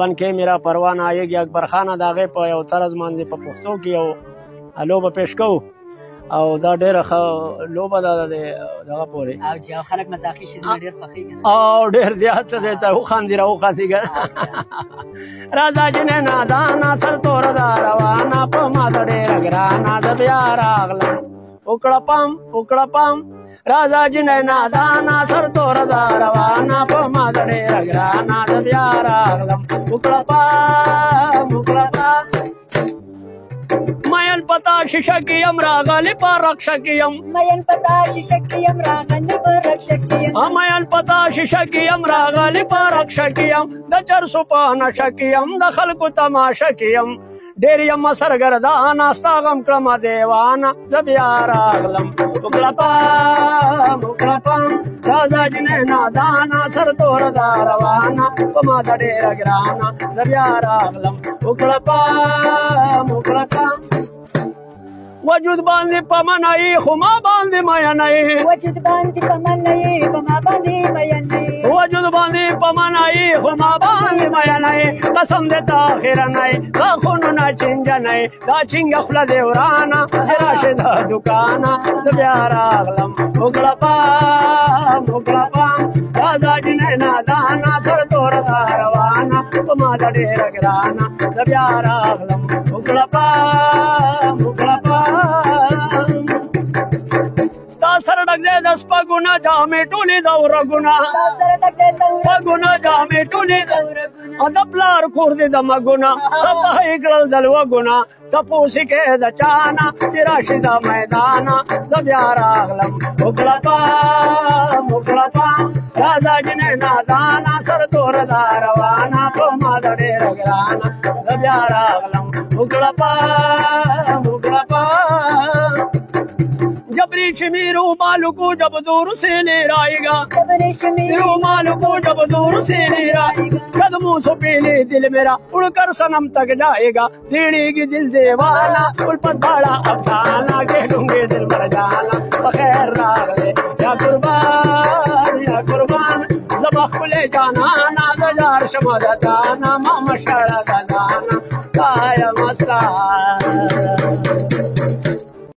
بنکې میرا پروانه آیږي اکبر خان د هغې په یو طرز باندې په پښتو کې یو لوبه پیش کوو او دا ډېره ښه لوبه ده د دغه پورې او چې خلک مزاحي شیزونه ډېر خوښېږي او ډېر زیات دی ته وخاندي راوخاندي که راځه جنې نادانه سرتور ده روانه په ما د ډېره ګرانه زه بیا راغلم وکړه پام راځه جنې نادانه سرتور ده روانه په ما د ډېره ګرانه زه بیا راغلم وکړه پام مین پتا شیشه کې یم راغلی په رقشه کې یم مین پتا شیشه کې یم راغلی په رقشه کې یم مین پتا شیشه کې یم راغلی په رقشه کې یم د چرسو په نشه کې یم د خلکو تماشه کې یم ډېر یم سرګردانه ستا غم کړمه دیوانه زه بیا راغلم وکړه پام راځه جنې نادانه سرتوره ده روانه په ما ده ډېره ګرانه زه بیا راغلم وکړه پام وجود باندې په منایي خو ما باندې مینایي وجود باندې په منایي په ما باندې مینایي وجود باندې په منایي خو ما باندې مینایي قسم دې تا خیرنایي دا خونونه چینجنایي دا چینګه خوله دې ورانه چې راشې د دوکانه زه بیا راغلم وکړه پام راځه جنې نادانه سرتوره ده روانه په ما ده ډېره ګرانه زه بیا راغلم وکړه پام ستا سره ډک دی د سپږونه جامې ټولې د ورګونه سپږونه جامې ټولې د پلار کور دی د مګونه صفحې کړل د لوږونه تپوس کې د چانه چې راشي د میدانه زه بیا راغلم وکړه پام راځه جنې نادانه سرتوره ده روانه په ما ده ډېره ګرانه زه بیا راغلم وکړه پام जबरी शमीरो मालू को जब दूर से ले आएगा शमीरो मालू को जब दूर से ले आएगा कदमों से पहले दिल मेरा उड़कर सनम तक जाएगा देड़ेगी दिल देवाना उल्फत बड़ा अफसाना कह दूंगे दिल मर जाना बखैर राग़े या कुर्बान जब खुले जाना ना जार शमदा जाना